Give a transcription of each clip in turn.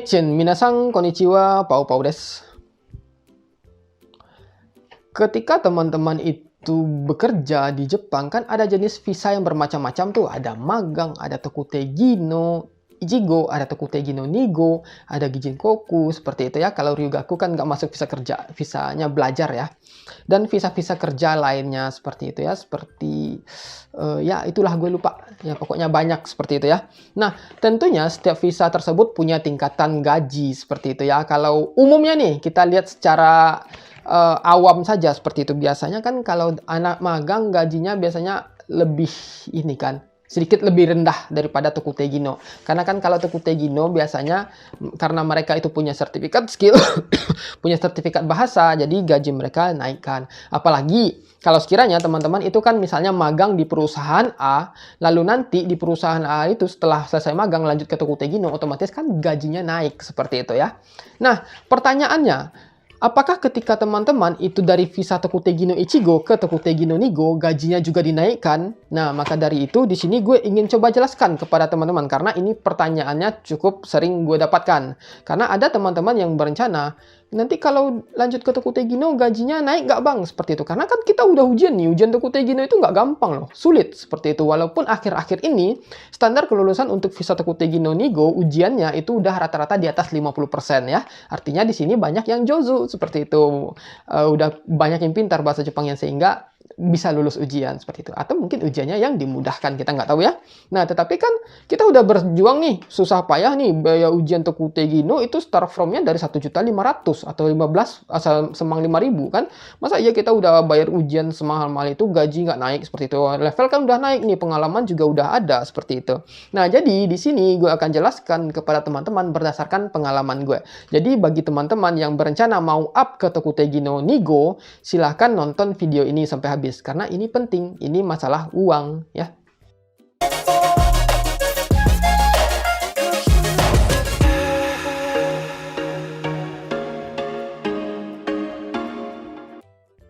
Action, minasan konnichiwa, pau pau desu. Ketika teman-teman itu bekerja di Jepang, kan ada jenis visa yang bermacam-macam tuh. Ada magang, ada Tokutegi no Ichigo, ada Tokutegi no Nigo, ada Gijinkoku, seperti itu ya. Kalau Ryugaku kan nggak masuk visa kerja, visanya belajar ya. Dan visa-visa kerja lainnya seperti itu ya. Seperti, ya itulah gue lupa. Ya pokoknya banyak seperti itu ya. Nah, tentunya setiap visa tersebut punya tingkatan gaji seperti itu ya. Kalau umumnya nih, kita lihat secara awam saja seperti itu. Biasanya kan kalau anak magang gajinya biasanya lebih ini kan, sedikit lebih rendah daripada Tokutegi no. Karena kan kalau Tokutegi no biasanya karena mereka itu punya sertifikat skill, punya sertifikat bahasa, jadi gaji mereka naikkan. Apalagi kalau sekiranya teman-teman itu kan misalnya magang di perusahaan A, lalu nanti di perusahaan A itu setelah selesai magang lanjut ke Tokutegi no, otomatis kan gajinya naik seperti itu ya. Nah, pertanyaannya, apakah ketika teman-teman itu dari visa Tokutegi no Ichigo ke Tokutegi no Nigo gajinya juga dinaikkan? Nah, maka dari itu di sini gue ingin coba jelaskan kepada teman-teman karena ini pertanyaannya cukup sering gue dapatkan. Karena ada teman-teman yang berencana, nanti kalau lanjut ke Tokutegi no gajinya naik nggak bang? Seperti itu. Karena kan kita udah ujian nih, ujian Tokutegi no itu nggak gampang loh, sulit seperti itu. Walaupun akhir-akhir ini standar kelulusan untuk visa Tokutegi no Nigo ujiannya itu udah rata-rata di atas 50% ya. Artinya di sini banyak yang jozu seperti itu. Udah banyak yang pintar bahasa Jepangnya sehingga bisa lulus ujian seperti itu. Atau mungkin ujiannya yang dimudahkan, kita nggak tahu ya. Nah, tetapi kan kita udah berjuang nih, susah payah nih, biaya ujian Tokutegi no itu start from-nya dari 1.500.000 atau 15 asal semang 5.000 kan. Masa iya kita udah bayar ujian semahal-mahal itu gaji nggak naik seperti itu. Level kan udah naik nih, pengalaman juga udah ada seperti itu. Nah, jadi di sini gue akan jelaskan kepada teman-teman berdasarkan pengalaman gue. Jadi bagi teman-teman yang berencana mau up ke Tokutegi no Nigo, silahkan nonton video ini sampai habis. Karena ini penting, ini masalah uang ya.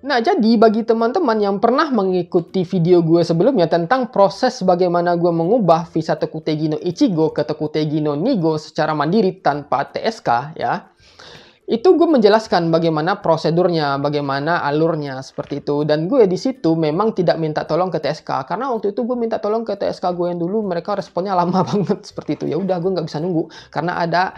Nah, jadi bagi teman-teman yang pernah mengikuti video gue sebelumnya tentang proses bagaimana gue mengubah visa Tokutegi no Ichigo ke Tokutegi no Nigo secara mandiri tanpa TSK ya, itu gue menjelaskan bagaimana prosedurnya, bagaimana alurnya seperti itu. Dan gue di situ memang tidak minta tolong ke TSK karena waktu itu gue minta tolong ke TSK gue yang dulu, mereka responnya lama banget seperti itu. Ya udah, gue nggak bisa nunggu karena ada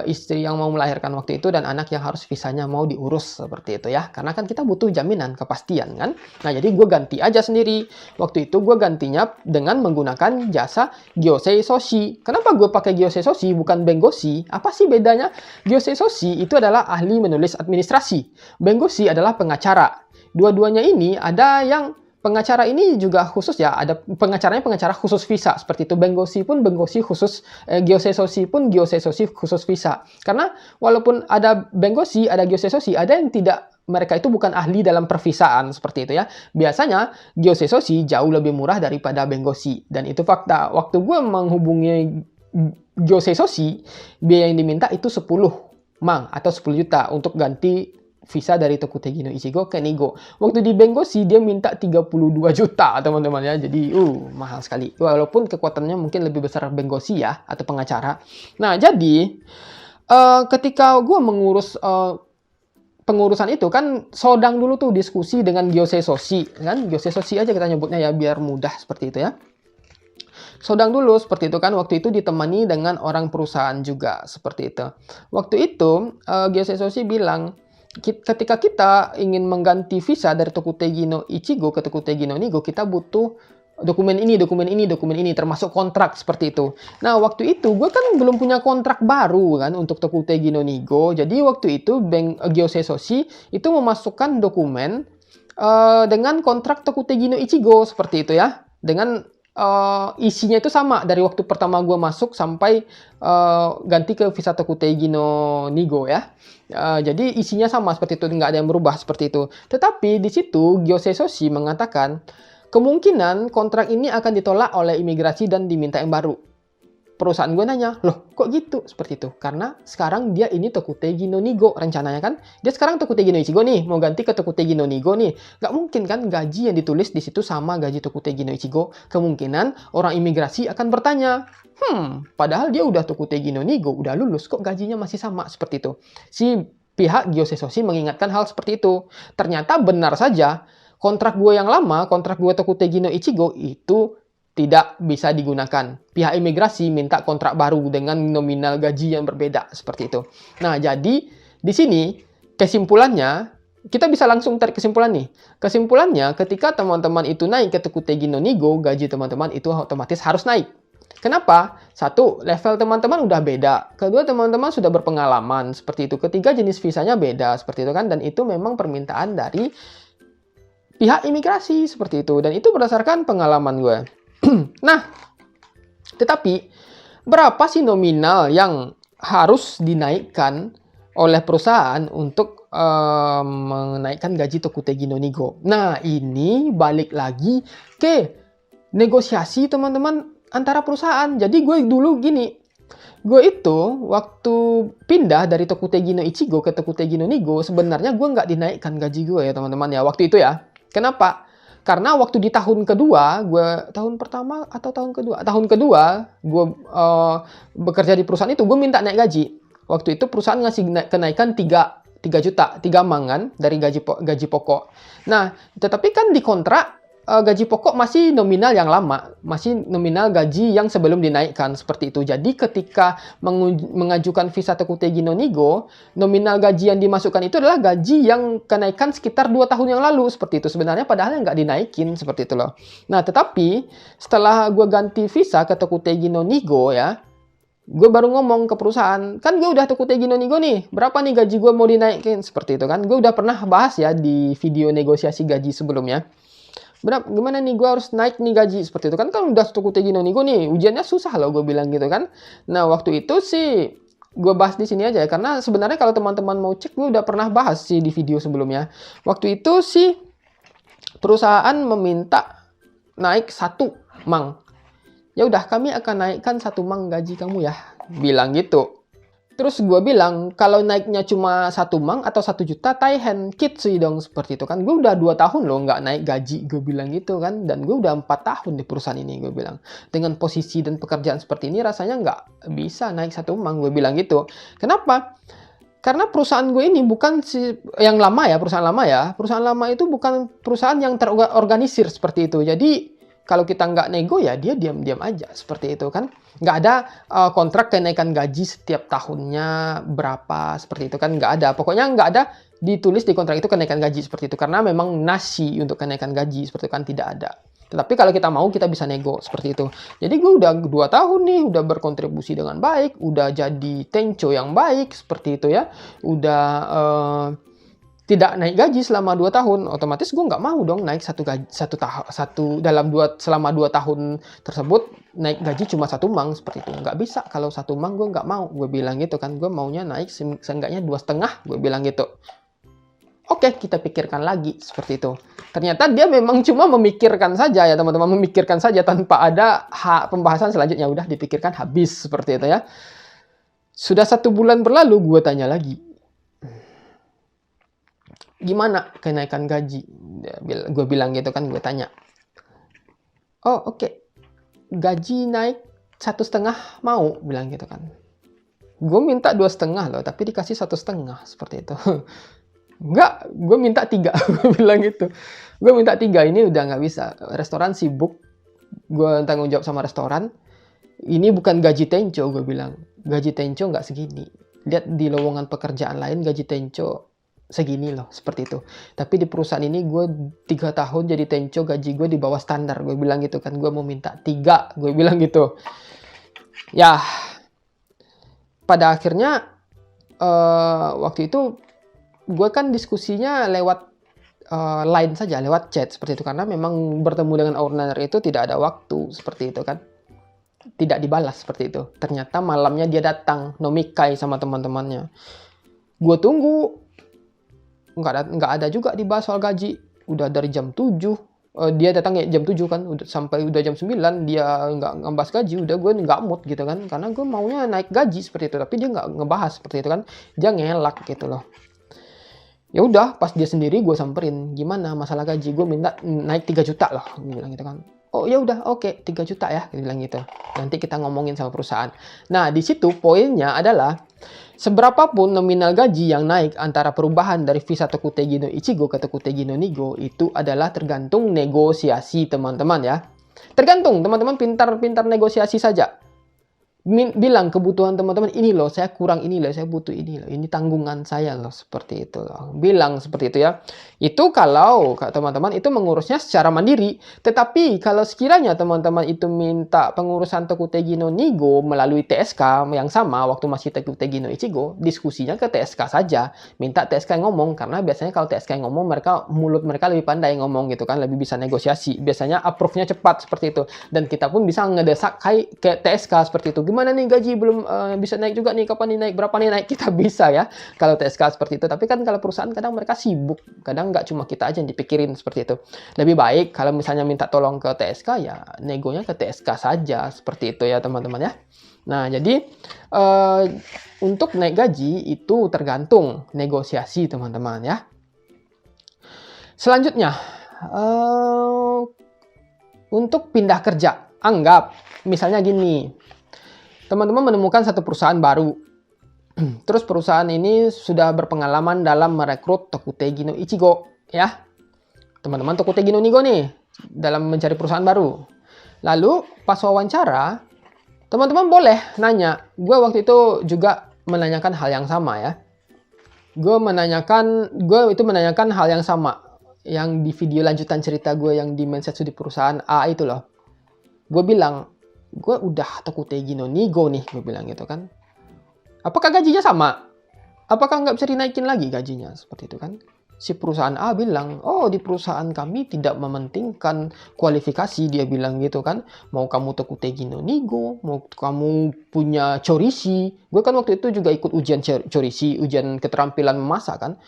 istri yang mau melahirkan waktu itu dan anak yang harus visanya mau diurus seperti itu ya. Karena kan kita butuh jaminan, kepastian kan. Nah, jadi gue ganti aja sendiri. Waktu itu gue gantinya dengan menggunakan jasa Gyosei Soshi. Kenapa gue pakai Gyosei Soshi bukan Bengoshi? Apa sih bedanya? Gyosei Soshi itu adalah ahli menulis administrasi. Bengoshi adalah pengacara. Dua-duanya ini ada yang pengacara ini juga khusus ya, ada pengacaranya pengacara khusus visa seperti itu. Bengoshi pun Bengoshi khusus, Gyosei Soshi pun Gyosei Soshi khusus visa. Karena walaupun ada Bengoshi, ada Gyosei Soshi, ada yang tidak, mereka itu bukan ahli dalam pervisaan seperti itu ya. Biasanya Gyosei Soshi jauh lebih murah daripada Bengoshi dan itu fakta. Waktu gue menghubungi Gyosei Soshi, biaya yang diminta itu 10 mang atau 10 juta untuk ganti visa dari Tokutegi no Ichigo ke Nigo. Waktu di Bengoshi dia minta 32 juta teman-teman ya. Jadi mahal sekali. Walaupun kekuatannya mungkin lebih besar Bengoshi ya atau pengacara. Nah, jadi ketika gue mengurus pengurusan itu kan sodang dulu tuh diskusi dengan Gyosei Soshi kan. Gyosei Soshi aja kita nyebutnya ya biar mudah seperti itu ya. Sodang dulu seperti itu kan, waktu itu ditemani dengan orang perusahaan juga seperti itu. Waktu itu Gyosei Soshi bilang, ketika kita ingin mengganti visa dari Tokutegi no Ichigo ke Tokutegi no Nigo, kita butuh dokumen ini, termasuk kontrak seperti itu. Nah, waktu itu gue kan belum punya kontrak baru kan untuk Tokutegi no Nigo. Jadi waktu itu Gyosei Soshi itu memasukkan dokumen dengan kontrak Tokutegi no Ichigo seperti itu ya. Dengan isinya itu sama dari waktu pertama gue masuk sampai ganti ke visa Tokutegi no Nigo ya. Jadi isinya sama seperti itu, nggak ada yang berubah seperti itu. Tetapi di situ Gyosei Soshi mengatakan kemungkinan kontrak ini akan ditolak oleh imigrasi dan diminta yang baru. perusahaan gue nanya, loh kok gitu? Seperti itu. Karena sekarang dia ini Tokutegi no Nigo rencananya kan. Dia sekarang Tokutegi no Ichigo nih, mau ganti ke Tokutegi no Nigo nih. Gak mungkin kan gaji yang ditulis di situ sama gaji Tokutegi no Ichigo. Kemungkinan orang imigrasi akan bertanya, padahal dia udah Tokutegi no Nigo, udah lulus, kok gajinya masih sama? Seperti itu. Si pihak Gyosesoshi mengingatkan hal seperti itu. Ternyata benar saja, kontrak gue yang lama, kontrak gue Tokutegi no Ichigo itu tidak bisa digunakan. Pihak imigrasi minta kontrak baru dengan nominal gaji yang berbeda, seperti itu. Nah, jadi di sini kesimpulannya, kita bisa langsung tarik kesimpulan nih. Kesimpulannya, ketika teman-teman itu naik ke Tokutegi no Nigo, gaji teman-teman itu otomatis harus naik. Kenapa? Satu, level teman-teman udah beda. Kedua, teman-teman sudah berpengalaman, seperti itu. Ketiga, jenis visanya beda, seperti itu kan. Dan itu memang permintaan dari pihak imigrasi, seperti itu. Dan itu berdasarkan pengalaman gue. Nah, tetapi berapa sih nominal yang harus dinaikkan oleh perusahaan untuk menaikkan gaji Tokutegi no Nigo? Nah, ini balik lagi ke negosiasi teman-teman antara perusahaan. Jadi gue dulu gini, gue itu waktu pindah dari Tokutegi no Ichigo ke Tokutegi no Nigo, sebenarnya gue nggak dinaikkan gaji gue ya teman-teman ya, waktu itu ya. Kenapa? Karena waktu di tahun kedua, tahun kedua, gue bekerja di perusahaan itu, gue minta naik gaji. Waktu itu perusahaan ngasih kenaikan 3 juta, 3 mangan dari gaji pokok. Nah, tetapi kan di kontrak, gaji pokok masih nominal yang lama, masih nominal gaji yang sebelum dinaikkan, seperti itu. Jadi ketika mengajukan visa Tokutegi no Nigo, nominal gaji yang dimasukkan itu adalah gaji yang kenaikan sekitar 2 tahun yang lalu, seperti itu. Sebenarnya padahal nggak dinaikin, seperti itu loh. Nah, tetapi setelah gue ganti visa ke Tokutegi no Nigo ya, gue baru ngomong ke perusahaan, kan gue udah Tokutegi no Nigo nih, berapa nih gaji gue mau dinaikin, seperti itu kan. Gue udah pernah bahas ya di video negosiasi gaji sebelumnya. Gimana nih gue harus naik nih gaji, seperti itu kan udah Tokutegi no Nigo nih, ujiannya susah loh, gue bilang gitu kan. Nah, waktu itu sih gue bahas di sini aja ya, karena sebenarnya kalau teman-teman mau cek, gue udah pernah bahas sih di video sebelumnya. Waktu itu sih perusahaan meminta naik 1 mang. Ya udah, kami akan naikkan 1 mang gaji kamu ya, bilang gitu. Terus gue bilang, kalau naiknya cuma 1 mang atau 1 juta, taihen kitsui dong, seperti itu kan. Gue udah 2 tahun loh nggak naik gaji, gue bilang gitu kan. Dan gue udah 4 tahun di perusahaan ini, gue bilang. Dengan posisi dan pekerjaan seperti ini, rasanya nggak bisa naik 1 mang, gue bilang gitu. Kenapa? Karena perusahaan gue ini bukan yang lama ya, perusahaan lama ya. Perusahaan lama itu bukan perusahaan yang terorganisir seperti itu. Jadi, kalau kita nggak nego ya dia diam-diam aja, seperti itu kan. Nggak ada kontrak kenaikan gaji setiap tahunnya berapa, seperti itu kan, nggak ada. Pokoknya nggak ada ditulis di kontrak itu kenaikan gaji seperti itu, karena memang nasi untuk kenaikan gaji seperti itu kan tidak ada. Tetapi kalau kita mau, kita bisa nego seperti itu. Jadi gue udah 2 tahun nih, udah berkontribusi dengan baik, udah jadi tencho yang baik seperti itu ya, udah tidak naik gaji selama 2 tahun, otomatis gue nggak mau dong naik selama 2 tahun tersebut naik gaji cuma 1 mang, seperti itu. Nggak bisa, kalau 1 mang gue nggak mau, gue bilang gitu kan. Gue maunya naik seenggaknya 2,5, gue bilang gitu. Oke, kita pikirkan lagi, seperti itu. Ternyata dia memang cuma memikirkan saja ya teman-teman, memikirkan saja tanpa ada pembahasan selanjutnya. Udah dipikirkan habis, seperti itu ya. Sudah 1 bulan berlalu, gue tanya lagi, gimana kenaikan gaji? Gue bilang gitu kan, gue tanya. Oh oke. Gaji naik 1,5 mau, bilang gitu kan. Gue minta 2,5 loh, tapi dikasih 1,5, seperti itu. Enggak, gue minta 3, gue bilang gitu. Gue minta 3, ini udah nggak bisa. Restoran sibuk, gue tanggung jawab sama restoran. Ini bukan gaji tencho, gue bilang. Gaji tencho nggak segini. Lihat di lowongan pekerjaan lain gaji tencho segini loh, seperti itu. Tapi di perusahaan ini gue 3 tahun jadi tencho, gaji gue di bawah standar, gue bilang gitu kan. Gue mau minta 3, gue bilang gitu. Ya, pada akhirnya waktu itu gue kan diskusinya lewat line saja, lewat chat seperti itu, karena memang bertemu dengan owner itu tidak ada waktu, seperti itu kan. Tidak dibalas, seperti itu. Ternyata malamnya dia datang nomikai sama teman-temannya. Gue tunggu, nggak ada juga dibahas soal gaji. Udah dari jam 7, dia datang ya jam 7 kan, sampai udah jam 9 dia nggak ngebahas gaji, udah gue nggak mood gitu kan, karena gue maunya naik gaji seperti itu, tapi dia nggak ngebahas seperti itu kan, dia ngelak gitu loh. Ya udah, pas dia sendiri gue samperin, gimana masalah gaji, gue minta naik 3 juta loh, gue bilang gitu kan. Oh ya udah, oke, 3 juta ya, dia bilang gitu. Nanti kita ngomongin sama perusahaan. Nah, di situ poinnya adalah seberapapun nominal gaji yang naik antara perubahan dari Visa Tokutegi no Ichigo ke Tokutegi no Nigo itu adalah tergantung negosiasi teman-teman ya. Tergantung teman-teman pintar-pintar negosiasi saja. Bilang kebutuhan teman-teman, ini loh saya kurang ini loh, saya butuh ini loh, ini tanggungan saya loh, seperti itu loh. Bilang seperti itu ya. Itu kalau teman-teman itu mengurusnya secara mandiri. Tetapi kalau sekiranya teman-teman itu minta pengurusan Tokutegi no Nigo melalui TSK yang sama waktu masih Tokutegi no Ichigo, diskusinya ke TSK saja. Minta TSK yang ngomong, karena biasanya kalau TSK yang ngomong, mulut mereka lebih pandai ngomong gitu kan, lebih bisa negosiasi. Biasanya approve-nya cepat seperti itu. Dan kita pun bisa ngedesak ke TSK seperti itu. Gimana nih gaji belum bisa naik juga nih, kapan nih naik, berapa nih naik, kita bisa ya kalau TSK seperti itu. Tapi kan kalau perusahaan kadang mereka sibuk, kadang nggak cuma kita aja yang dipikirin seperti itu. Lebih baik kalau misalnya minta tolong ke TSK ya negonya ke TSK saja seperti itu ya teman-teman ya. Nah jadi untuk naik gaji itu tergantung negosiasi teman-teman ya. Selanjutnya untuk pindah kerja, anggap misalnya gini. Teman-teman menemukan satu perusahaan baru. Terus perusahaan ini sudah berpengalaman dalam merekrut Tokutegi no Ichigo. Ya, teman-teman Tokutegi no Nigo nih, dalam mencari perusahaan baru. Lalu, pas wawancara, teman-teman boleh nanya. Gue waktu itu juga menanyakan hal yang sama ya. Gue itu menanyakan hal yang sama. Yang di video lanjutan cerita gue yang di Mensetsu di perusahaan A itu loh. Gue bilang, gue udah Tokutegi no Nigo nih, gue bilang gitu kan. Apakah gajinya sama? Apakah nggak bisa dinaikin lagi gajinya? Seperti itu kan. Si perusahaan A bilang, oh di perusahaan kami tidak mementingkan kualifikasi, dia bilang gitu kan. Mau kamu Tokutegi no Nigo, mau kamu punya chorishi. Gue kan waktu itu juga ikut ujian chorishi, ujian keterampilan memasak kan.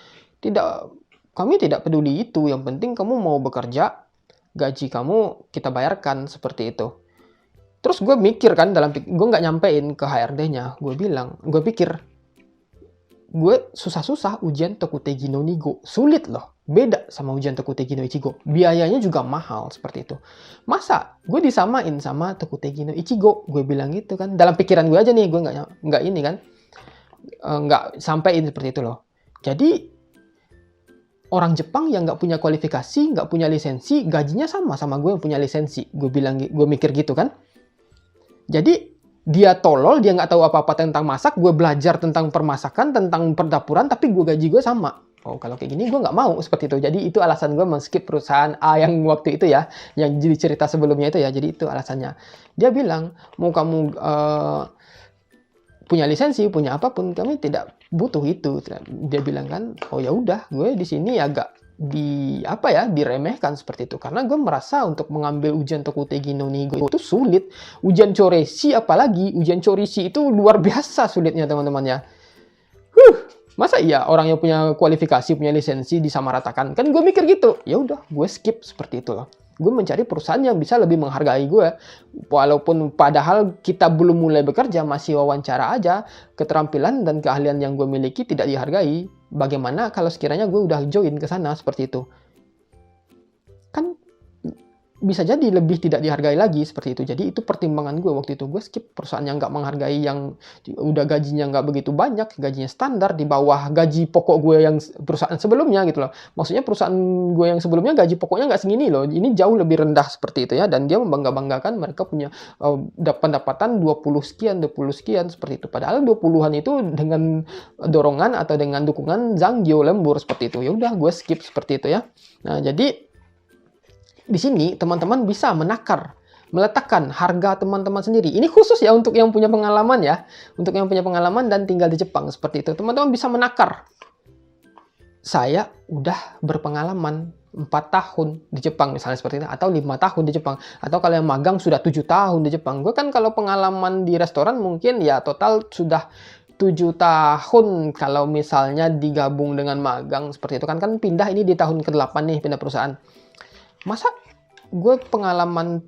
Kami tidak peduli itu, yang penting kamu mau bekerja, gaji kamu kita bayarkan, seperti itu. Terus gue mikir kan, gue nggak nyampein ke HRD-nya. Gue pikir, gue susah-susah ujian Tokutegi no Nigo. Sulit loh, beda sama ujian Tokutegi no Ichigo. Biayanya juga mahal, seperti itu. Masa gue disamain sama Tokutegi no Ichigo? Gue bilang gitu kan. Dalam pikiran gue aja nih, gue nggak ini kan. Nggak sampein seperti itu loh. Jadi, orang Jepang yang nggak punya kualifikasi, nggak punya lisensi, gajinya sama gue yang punya lisensi. Gue mikir gitu kan. Jadi dia tolol, dia nggak tahu apa-apa tentang masak, gue belajar tentang permasakan, tentang perdapuran, tapi gaji gue sama. Oh, kalau kayak gini gue nggak mau seperti itu. Jadi itu alasan gue men-skip perusahaan A yang waktu itu ya, yang jadi cerita sebelumnya itu ya. Jadi itu alasannya. Dia bilang, mau kamu punya lisensi, punya apapun, kami tidak butuh itu. Dia bilang kan, oh ya udah, gue di sini agak diremehkan seperti itu, karena gue merasa untuk mengambil ujian Tokutegi no Nigo itu sulit. Ujian chorishi apalagi, ujian chorishi itu luar biasa sulitnya teman-teman ya. Masa iya orang yang punya kualifikasi, punya lisensi disamaratakan? Kan gue mikir gitu. Ya udah, gue skip seperti itu loh. Gue mencari perusahaan yang bisa lebih menghargai gue. Walaupun padahal kita belum mulai bekerja, masih wawancara aja, keterampilan dan keahlian yang gue miliki tidak dihargai. Bagaimana kalau sekiranya gue udah join ke sana seperti itu? Kan bisa jadi lebih tidak dihargai lagi seperti itu. Jadi itu pertimbangan gue waktu itu. Gue skip perusahaan yang nggak menghargai, yang udah gajinya nggak begitu banyak, gajinya standar di bawah gaji pokok gue yang perusahaan sebelumnya gitu loh. Maksudnya perusahaan gue yang sebelumnya gaji pokoknya nggak segini loh. Ini jauh lebih rendah seperti itu ya. Dan dia membangga-banggakan mereka punya pendapatan 20 sekian seperti itu. Padahal 20-an itu dengan dorongan atau dengan dukungan Zanggyo lembur seperti itu. Ya udah, gue skip seperti itu ya. Nah, jadi di sini teman-teman bisa meletakkan harga teman-teman sendiri. Ini khusus ya untuk yang punya pengalaman ya. Untuk yang punya pengalaman dan tinggal di Jepang seperti itu. Teman-teman bisa menakar. Saya udah berpengalaman 4 tahun di Jepang misalnya seperti itu. Atau 5 tahun di Jepang. Atau kalau yang magang sudah 7 tahun di Jepang. Gue kan kalau pengalaman di restoran mungkin ya total sudah 7 tahun kalau misalnya digabung dengan magang seperti itu kan pindah ini di tahun ke-8 nih, pindah perusahaan. Masa gue pengalaman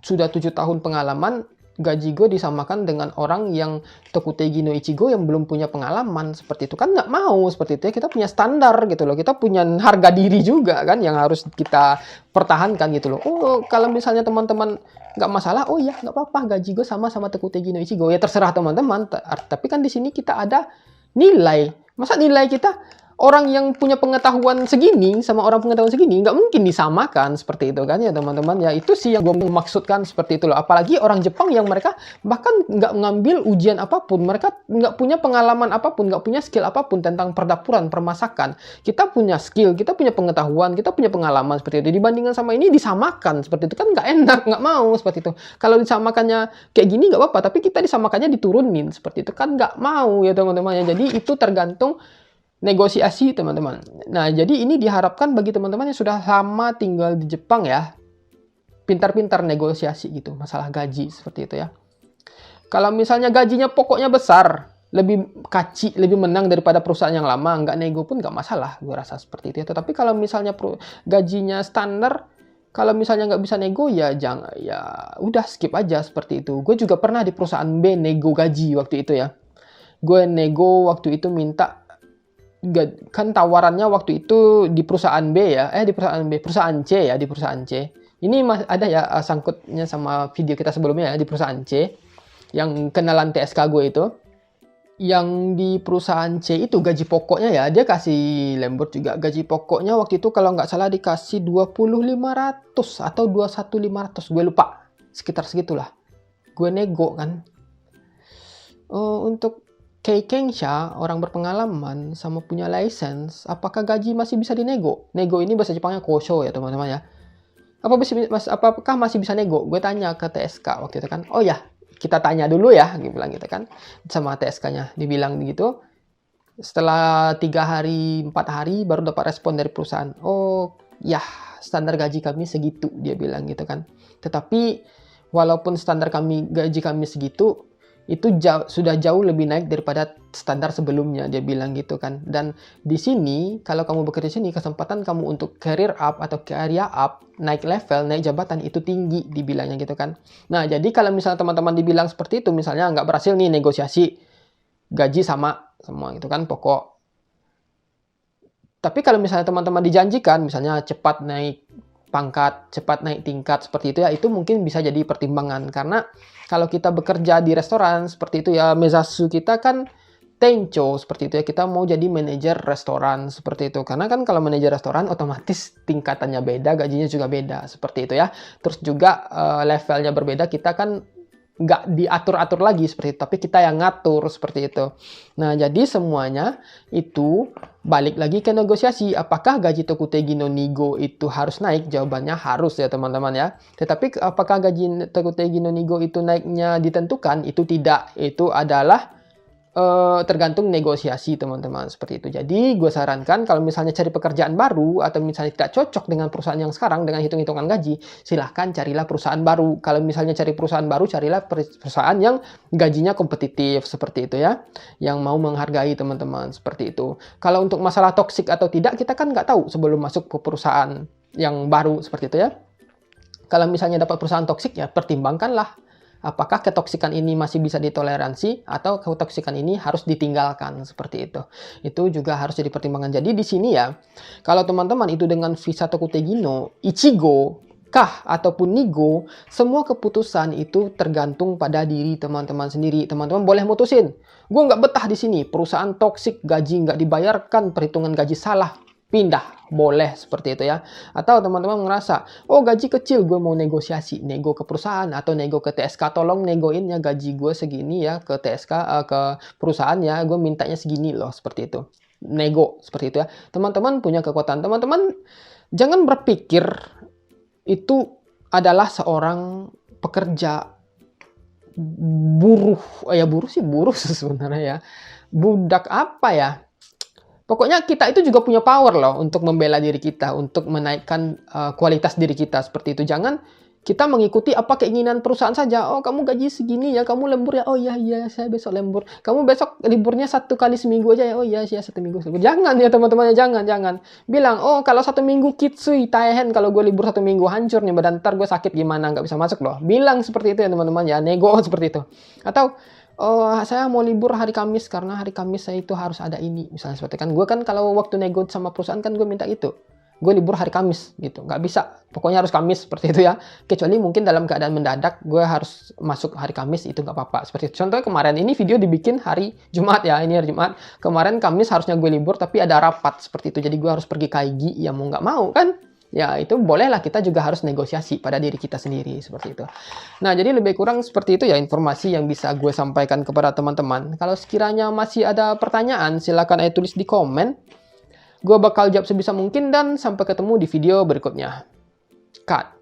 sudah 7 tahun pengalaman, gaji gue disamakan dengan orang yang Tokutegi no Ichigo yang belum punya pengalaman seperti itu. Kan nggak mau seperti itu ya, kita punya standar gitu loh, kita punya harga diri juga kan yang harus kita pertahankan gitu loh. Oh, kalau misalnya teman-teman nggak masalah, oh ya nggak apa-apa, gaji gue sama Tokutegi no Ichigo, ya terserah teman-teman. Tapi kan di sini kita ada nilai. Masa nilai kita, orang yang punya pengetahuan segini sama orang pengetahuan segini nggak mungkin disamakan seperti itu kan ya teman-teman ya. Itu sih yang gue maksudkan seperti itu loh. Apalagi orang Jepang yang mereka bahkan nggak ngambil ujian apapun, mereka nggak punya pengalaman apapun, nggak punya skill apapun tentang perdapuran, permasakan. Kita punya skill, kita punya pengetahuan, kita punya pengalaman seperti itu. Dibandingkan sama ini disamakan seperti itu kan nggak enak, nggak mau seperti itu. Kalau disamakannya kayak gini nggak apa-apa, tapi kita disamakannya diturunin seperti itu kan nggak mau ya teman-teman ya. Jadi itu tergantung negosiasi teman-teman. Nah, jadi ini diharapkan bagi teman-teman yang sudah lama tinggal di Jepang ya, pintar-pintar negosiasi gitu, masalah gaji seperti itu ya. Kalau misalnya gajinya pokoknya besar, lebih kaci, lebih menang daripada perusahaan yang lama, nggak nego pun nggak masalah, gue rasa seperti itu ya. Tetapi kalau misalnya gajinya standar, kalau misalnya nggak bisa nego ya jangan, ya udah skip aja seperti itu. Gue juga pernah di perusahaan B nego gaji waktu itu ya. Gue nego waktu itu minta, kan tawarannya waktu itu di perusahaan B ya, di perusahaan B, perusahaan C ya, di perusahaan C. Ini ada ya sangkutnya sama video kita sebelumnya ya, di perusahaan C. Yang kenalan TSK gue itu. Yang di perusahaan C itu gaji pokoknya ya, dia kasih lembut juga. Gaji pokoknya waktu itu kalau nggak salah dikasih 20.500 atau 21.500, gue lupa. Sekitar segitulah. Gue nego kan. Untuk Kei Kengsha, orang berpengalaman sama punya license, apakah gaji masih bisa dinego? Nego ini bahasa Jepangnya kosho ya teman-teman ya. Apakah masih bisa nego? Gue tanya ke TSK waktu itu kan. Oh ya, kita tanya dulu ya, gue bilang gitu kan. Sama TSK-nya, dibilang gitu. Setelah 3 hari, 4 hari baru dapat respon dari perusahaan. Oh ya, standar gaji kami segitu, dia bilang gitu kan. Tetapi walaupun standar gaji kami segitu, itu sudah jauh lebih naik daripada standar sebelumnya, dia bilang gitu kan. Dan di sini kalau kamu bekerja di sini, kesempatan kamu untuk career up atau career up, naik level, naik jabatan itu tinggi, dibilangnya gitu kan. Nah, jadi kalau misalnya teman-teman dibilang seperti itu, misalnya nggak berhasil nih negosiasi, gaji sama semua gitu kan, pokok. Tapi kalau misalnya teman-teman dijanjikan, misalnya cepat naik pangkat, cepat naik tingkat seperti itu ya, itu mungkin bisa jadi pertimbangan. Karena kalau kita bekerja di restoran seperti itu ya, mezatsu kita kan tencho seperti itu ya, kita mau jadi manajer restoran seperti itu. Karena kan kalau manajer restoran otomatis tingkatannya beda, gajinya juga beda seperti itu ya. Terus juga levelnya berbeda, kita kan nggak diatur-atur lagi seperti itu, tapi kita yang ngatur seperti itu. Nah, jadi semuanya itu balik lagi ke negosiasi. Apakah gaji Tokutegi no Nigo itu harus naik? Jawabannya harus ya teman-teman ya. Tetapi apakah gaji Tokutegi no Nigo itu naiknya ditentukan? Itu tidak. Itu adalah tergantung negosiasi teman-teman seperti itu. Jadi gue sarankan kalau misalnya cari pekerjaan baru atau misalnya tidak cocok dengan perusahaan yang sekarang dengan hitung-hitungan gaji, silahkan carilah perusahaan baru. Kalau misalnya cari perusahaan baru, carilah perusahaan yang gajinya kompetitif seperti itu ya, yang mau menghargai teman-teman seperti itu. Kalau untuk masalah toksik atau tidak, kita kan nggak tahu sebelum masuk ke perusahaan yang baru seperti itu ya. Kalau misalnya dapat perusahaan toksik ya pertimbangkanlah apakah ketoksikan ini masih bisa ditoleransi atau ketoksikan ini harus ditinggalkan seperti itu. Itu juga harus jadi pertimbangan. Jadi di sini ya, kalau teman-teman itu dengan visa Tokutegi no Ichigo kah ataupun Nigo, semua keputusan itu tergantung pada diri teman-teman sendiri. Teman-teman boleh mutusin, gue nggak betah di sini, perusahaan toksik, gaji nggak dibayarkan, perhitungan gaji salah, pindah. Boleh seperti itu ya. Atau teman-teman ngerasa, oh gaji kecil, gue mau negosiasi, nego ke perusahaan atau nego ke TSK, tolong negoin ya gaji gue segini ya ke TSK, ke perusahaan ya, gue mintanya segini loh, seperti itu. Nego seperti itu ya. Teman-teman punya kekuatan. Teman-teman jangan berpikir itu adalah seorang pekerja buruh. Ya buruh sih buruh sebenarnya ya. Budak apa ya? Pokoknya kita itu juga punya power loh untuk membela diri kita, untuk menaikkan kualitas diri kita seperti itu. Jangan kita mengikuti apa keinginan perusahaan saja. Oh, kamu gaji segini ya, kamu lembur ya. Oh iya, iya, saya besok lembur. Kamu besok liburnya 1 kali seminggu aja ya. Oh iya, ya 1 minggu. Jangan ya teman-teman, jangan. Bilang, oh kalau 1 minggu kitsui, taehen. Kalau gue libur 1 minggu hancur nih badan, ntar gue sakit gimana, nggak bisa masuk loh. Bilang seperti itu ya teman-teman ya, nego seperti itu. Atau, oh saya mau libur hari Kamis karena hari Kamis saya itu harus ada ini. Misalnya seperti kan, gue kan kalau waktu nego sama perusahaan kan gue minta itu. Gue libur hari Kamis gitu, nggak bisa, pokoknya harus Kamis seperti itu ya. Kecuali mungkin dalam keadaan mendadak gue harus masuk hari Kamis, itu nggak apa-apa. Seperti itu. Contohnya kemarin ini video dibikin hari Jumat ya, ini hari Jumat. Kemarin Kamis harusnya gue libur tapi ada rapat seperti itu, jadi gue harus pergi kaigi, ya mau nggak mau kan. Ya itu bolehlah, kita juga harus negosiasi pada diri kita sendiri seperti itu. Nah jadi lebih kurang seperti itu ya informasi yang bisa gue sampaikan kepada teman-teman. Kalau sekiranya masih ada pertanyaan silahkan tulis di komen. Gue bakal jawab sebisa mungkin dan sampai ketemu di video berikutnya. Cut.